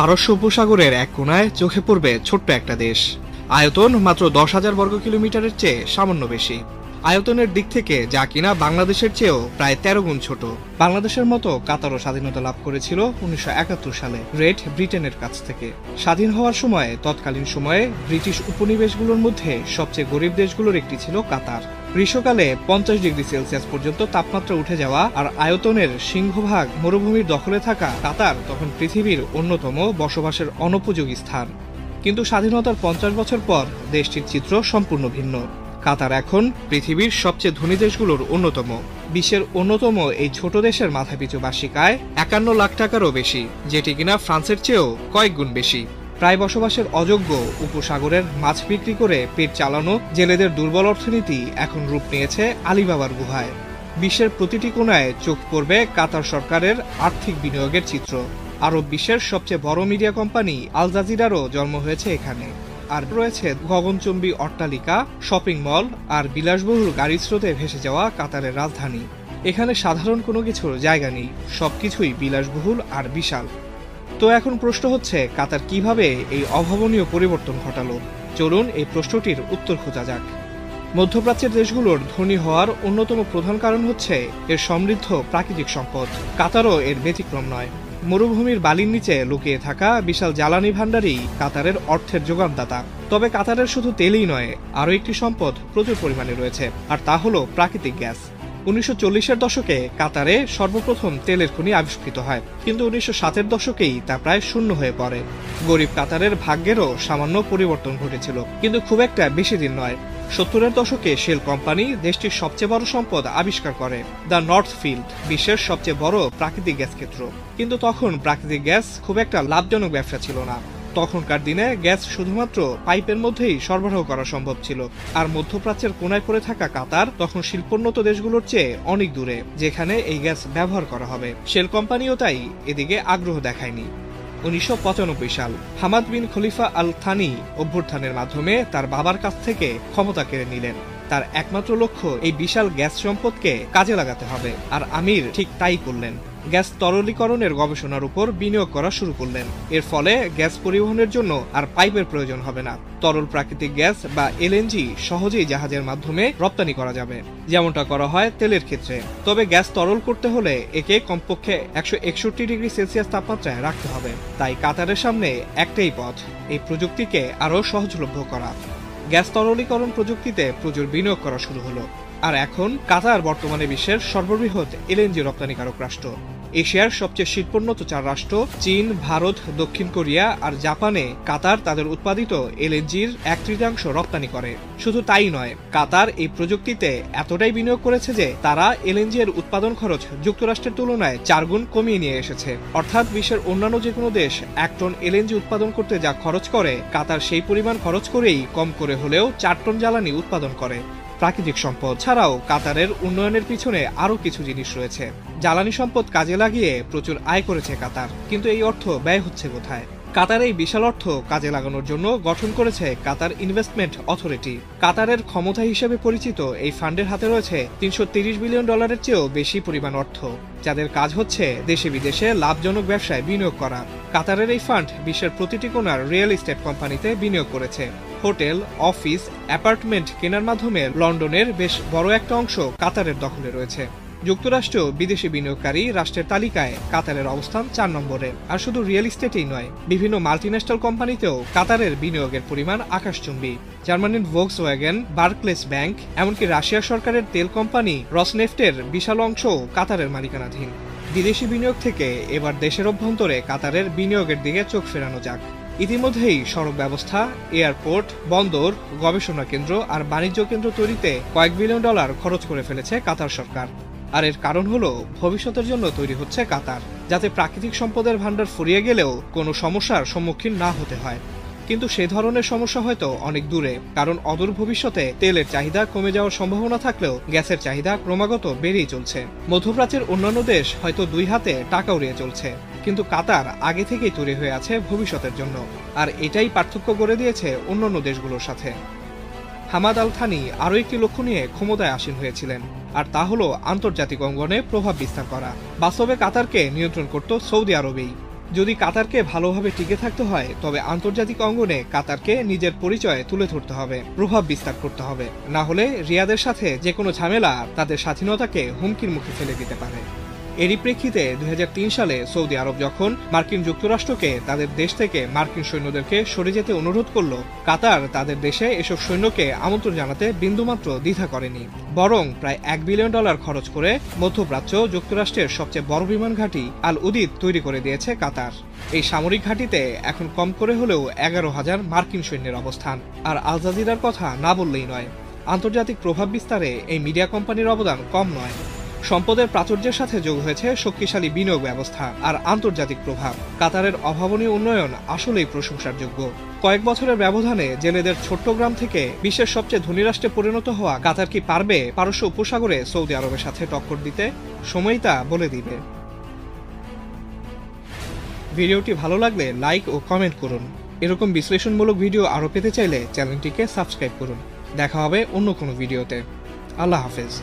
পারস্য উপসাগরের এক কোণায় চোখে পড়বে ছোট্ট একটা দেশ। আয়তন মাত্র 10,000 বর্গ কিলোমিটারের চেয়ে সামান্য বেশি। আয়তনের দিক থেকে যা কিনা বাংলাদেশের চেয়েও প্রায় 13 গুণ ছোট। বাংলাদেশের মতো কাতারও স্বাধীনতা লাভ করেছিল 1971 সালে গ্রেট ব্রিটেনের কাছ থেকে। স্বাধীন হওয়ার সময় তৎকালীন সময়ে ব্রিটিশ উপনিবেশগুলোর মধ্যে সবচেয়ে গরিব দেশগুলোর একটি ছিল কাতার। গ্রীষ্মকালে 50 ডিগ্রি সেলসিয়াস পর্যন্ত তাপমাত্রা উঠে যাওয়া আর আয়তনের সিংহভাগ মরুভূমির দখলে থাকা কাতার তখন পৃথিবীর অন্যতম বসবাসের অনুপযোগী স্থান। কিন্তু স্বাধীনতার 50 বছর পর দেশটির চিত্র সম্পূর্ণ ভিন্ন। কাতার এখন পৃথিবীর সবচেয়ে ধনী দেশগুলোর অন্যতম। বিশ্বের অন্যতম এই ছোট দেশের মাথাপিছু বার্ষিক আয় 51 লাখ টাকারও বেশি, যেটি কিনা ফ্রান্সের চেয়েও কয়েক গুণ বেশি। প্রায় বসবাসের অযোগ্য উপসাগরের মাছ বিক্রি করে পেট চালানো জেলেদের দুর্বল অর্থনীতি এখন রূপ নিয়েছে আলিবাবার গুহায়। বিশ্বের প্রতিটি কোণায় চোখ পড়বে কাতার সরকারের আর্থিক বিনিয়োগের চিত্র। আরব বিশ্বের সবচেয়ে বড় মিডিয়া কোম্পানি আল জাজিরারও জন্ম হয়েছে এখানে। আর রয়েছে গগনচুম্বী অট্টালিকা, শপিং মল আর বিলাসবহুল গাড়ির স্রোতে ভেসে যাওয়া কাতারের রাজধানী। এখানে সাধারণ কোনো কিছুর জায়গা নেই, সবকিছুই বিলাসবহুল আর বিশাল। তো এখন প্রশ্ন হচ্ছে, কাতার কিভাবে এই অভাবনীয় পরিবর্তন ঘটালো? চলুন এই প্রশ্নটির উত্তর খোঁজা যাক। মধ্যপ্রাচ্যের দেশগুলোর ধনী হওয়ার অন্যতম প্রধান কারণ হচ্ছে এর সমৃদ্ধ প্রাকৃতিক সম্পদ। কাতারও এর ব্যতিক্রম নয়। মরুভূমির বালির নিচে লুকিয়ে থাকা বিশাল জ্বালানি ভাণ্ডারই কাতারের অর্থের যোগানদাতা। তবে কাতারের শুধু তেলই নয়, আরও একটি সম্পদ প্রচুর পরিমাণে রয়েছে, আর তা হলো প্রাকৃতিক গ্যাস। 1940-এর দশকে কাতারে সর্বপ্রথম তেলের খনি আবিষ্কৃত হয়, কিন্তু 1960-এর দশকেই তা প্রায় শূন্য হয়ে পড়ে। গরিব কাতারের ভাগ্যেরও সামান্য পরিবর্তন ঘটেছিল, কিন্তু খুব একটা বেশি দিন নয়। 70-এর দশকে শেল কোম্পানি দেশটির সবচেয়ে বড় সম্পদ আবিষ্কার করে, দ্য নর্থ ফিল্ড, বিশ্বের সবচেয়ে বড় প্রাকৃতিক গ্যাস ক্ষেত্র। কিন্তু তখন প্রাকৃতিক গ্যাস খুব একটা লাভজনক ব্যবসা ছিল না। তখনকার দিনে গ্যাস শুধুমাত্র পাইপের মধ্যেই সরবরাহ করা সম্ভব ছিল, আর মধ্যপ্রাচ্যের কোনায় পড়ে থাকা কাতার তখন শিল্পোন্নত দেশগুলোর চেয়ে অনেক দূরে, যেখানে এই গ্যাস ব্যবহার করা হবে। শেল কোম্পানিও তাই এদিকে আগ্রহ দেখায়নি। 1995 সাল হামাদ বিন খলিফা আল থানি অভ্যুত্থানের মাধ্যমে তার বাবার কাছ থেকে ক্ষমতা কেড়ে নিলেন। তার একমাত্র লক্ষ্য এই বিশাল গ্যাস সম্পদকে কাজে লাগাতে হবে, আর আমির ঠিক তাই করলেন। গ্যাস তরলীকরণের গবেষণার উপর বিনিয়োগ করা শুরু করলেন। এর ফলে গ্যাস পরিবহনের জন্য আর পাইপের প্রয়োজন হবে না। তরল প্রাকৃতিক গ্যাস বা এলএনজি সহজেই জাহাজের মাধ্যমে রপ্তানি করা যাবে, যেমনটা করা হয় তেলের ক্ষেত্রে। তবে গ্যাস তরল করতে হলে একে কমপক্ষে 161 ডিগ্রি সেলসিয়াস তাপমাত্রায় রাখতে হবে। তাই কাতারের সামনে একটাই পথ, এই প্রযুক্তিকে আরও সহজলভ্য করা। গ্যাস তরলীকরণ প্রযুক্তিতে প্রচুর বিনিয়োগ করা শুরু হলো। আর এখন কাতার বর্তমানে বিশ্বের সর্ববৃহৎ এলএনজি রপ্তানিকারক রাষ্ট্র। এশিয়ার সবচেয়ে শিল্পোন্নত 4 রাষ্ট্র চীন, ভারত, দক্ষিণ কোরিয়া আর জাপানে কাতার তাদের উৎপাদিত এলএনজির 1/3 রপ্তানি করে। শুধু তাই নয়, কাতার এই প্রযুক্তিতে এতটাই বিনিয়োগ করেছে যে তারা এলএনজি এর উৎপাদন খরচ যুক্তরাষ্ট্রের তুলনায় 4 গুণ কমিয়ে নিয়ে এসেছে। অর্থাৎ বিশ্বের অন্যান্য যে কোনো দেশ 1 টন এলএনজি উৎপাদন করতে যা খরচ করে, কাতার সেই পরিমাণ খরচ করেই কম করে হলেও 4 টন জ্বালানি উৎপাদন করে। প্রাকৃতিক সম্পদ ছাড়াও কাতারের উন্নয়নের পিছনে আরও কিছু জিনিস রয়েছে। জ্বালানি সম্পদ কাজে লাগিয়ে প্রচুর আয় করেছে কাতার, কিন্তু এই অর্থ ব্যয় হচ্ছে কোথায়? কাতার এই বিশাল অর্থ কাজে লাগানোর জন্য গঠন করেছে কাতার ইনভেস্টমেন্ট অথরিটি। কাতারের ক্ষমতা হিসেবে পরিচিত এই ফান্ডের হাতে রয়েছে $330 বিলিয়ন চেয়েও বেশি পরিমাণ অর্থ, যাদের কাজ হচ্ছে দেশে বিদেশে লাভজনক ব্যবসায় বিনিয়োগ করা। কাতারের এই ফান্ড বিশ্বের প্রতিটি কোণার রিয়েল এস্টেট কোম্পানিতে বিনিয়োগ করেছে। হোটেল, অফিস, অ্যাপার্টমেন্ট কেনার মাধ্যমে লন্ডনের বেশ বড় একটা অংশ কাতারের দখলে রয়েছে। যুক্তরাষ্ট্র বিদেশি বিনিয়োগকারী রাষ্ট্রের তালিকায় কাতারের অবস্থান 4 নম্বরে। আর শুধু রিয়েল এস্টেটেই নয়, বিভিন্ন মাল্টিন্যাশনাল কোম্পানিতেও কাতারের বিনিয়োগের পরিমাণ আকাশচুম্বী। জার্মানির ভোক্সওয়াগেন, বার্কলেস ব্যাংক, এমনকি রাশিয়া সরকারের তেল কোম্পানি রসনেফটের বিশাল অংশও কাতারের মালিকানাধীন। বিদেশি বিনিয়োগ থেকে এবার দেশের অভ্যন্তরে কাতারের বিনিয়োগের দিকে চোখ ফেরানো যাক। ইতিমধ্যেই সড়ক ব্যবস্থা, এয়ারপোর্ট, বন্দর, গবেষণা কেন্দ্র আর বাণিজ্য কেন্দ্র তৈরিতে কয়েক বিলিয়ন ডলার খরচ করে ফেলেছে কাতার সরকার। আর এর কারণ হলো ভবিষ্যতের জন্য তৈরি হচ্ছে কাতার, যাতে প্রাকৃতিক সম্পদের ভাণ্ডার ফুরিয়ে গেলেও কোনো সমস্যার সম্মুখীন না হতে হয়। কিন্তু সে ধরনের সমস্যা হয়তো অনেক দূরে, কারণ অদূর ভবিষ্যতে তেলের চাহিদা কমে যাওয়ার সম্ভাবনা থাকলেও গ্যাসের চাহিদা ক্রমাগত বেড়েই চলছে। মধ্যপ্রাচ্যের অন্যান্য দেশ হয়তো 2 হাতে টাকা উড়িয়ে চলছে, কিন্তু কাতার আগে থেকেই তৈরি হয়ে আছে ভবিষ্যতের জন্য। আর এটাই পার্থক্য করে দিয়েছে অন্যান্য দেশগুলোর সাথে। হামাদ আল থানি আরও একটি লক্ষ্য নিয়ে ক্ষমতায় আসীন হয়েছিলেন, আর তা হলো আন্তর্জাতিক অঙ্গনে প্রভাব বিস্তার করা। বাস্তবে কাতারকে নিয়ন্ত্রণ করত সৌদি আরবেই। যদি কাতারকে ভালোভাবে টিকে থাকতে হয় তবে আন্তর্জাতিক অঙ্গনে কাতারকে নিজের পরিচয় তুলে ধরতে হবে, প্রভাব বিস্তার করতে হবে। না হলে রিয়াদের সাথে যে কোনো ঝামেলা তাদের স্বাধীনতাকে হুমকির মুখে ফেলে দিতে পারে। এরই প্রেক্ষিতে 2003 সালে সৌদি আরব যখন মার্কিন যুক্তরাষ্ট্রকে তাদের দেশ থেকে মার্কিন সৈন্যদেরকে সরে যেতে অনুরোধ করল, কাতার তাদের দেশে এসব সৈন্যকে আমন্ত্রণ জানাতে বিন্দুমাত্র দ্বিধা করেনি। বরং প্রায় $1 বিলিয়ন খরচ করে মধ্যপ্রাচ্য যুক্তরাষ্ট্রের সবচেয়ে বড় বিমান ঘাঁটি আল উদিদ তৈরি করে দিয়েছে কাতার। এই সামরিক ঘাঁটিতে এখন কম করে হলেও 11,000 মার্কিন সৈন্যের অবস্থান। আর আল জাজিরার কথা না বললেই নয়, আন্তর্জাতিক প্রভাব বিস্তারে এই মিডিয়া কোম্পানির অবদান কম নয়। সম্পদের প্রাচুর্যের সাথে যোগ হয়েছে শক্তিশালী বিনিয়োগ ব্যবস্থা আর আন্তর্জাতিক প্রভাব। কাতারের অভাবনীয় উন্নয়ন আসলেই প্রশংসার যোগ্য। কয়েক বছরের ব্যবধানে জেলেদের ছোট্ট গ্রাম থেকে বিশ্বের সবচেয়ে ধনী রাষ্ট্রে পরিণত হওয়া কাতার কি পারবে পারস্য উপসাগরে সৌদি আরবের সাথে টক্কর দিতে? সময়ই তা বলে দিবে। ভিডিওটি ভালো লাগলে লাইক ও কমেন্ট করুন। এরকম বিশ্লেষণমূলক ভিডিও আরও পেতে চাইলে চ্যানেলটিকে সাবস্ক্রাইব করুন। দেখা হবে অন্য কোনো ভিডিওতে। আল্লাহ হাফেজ।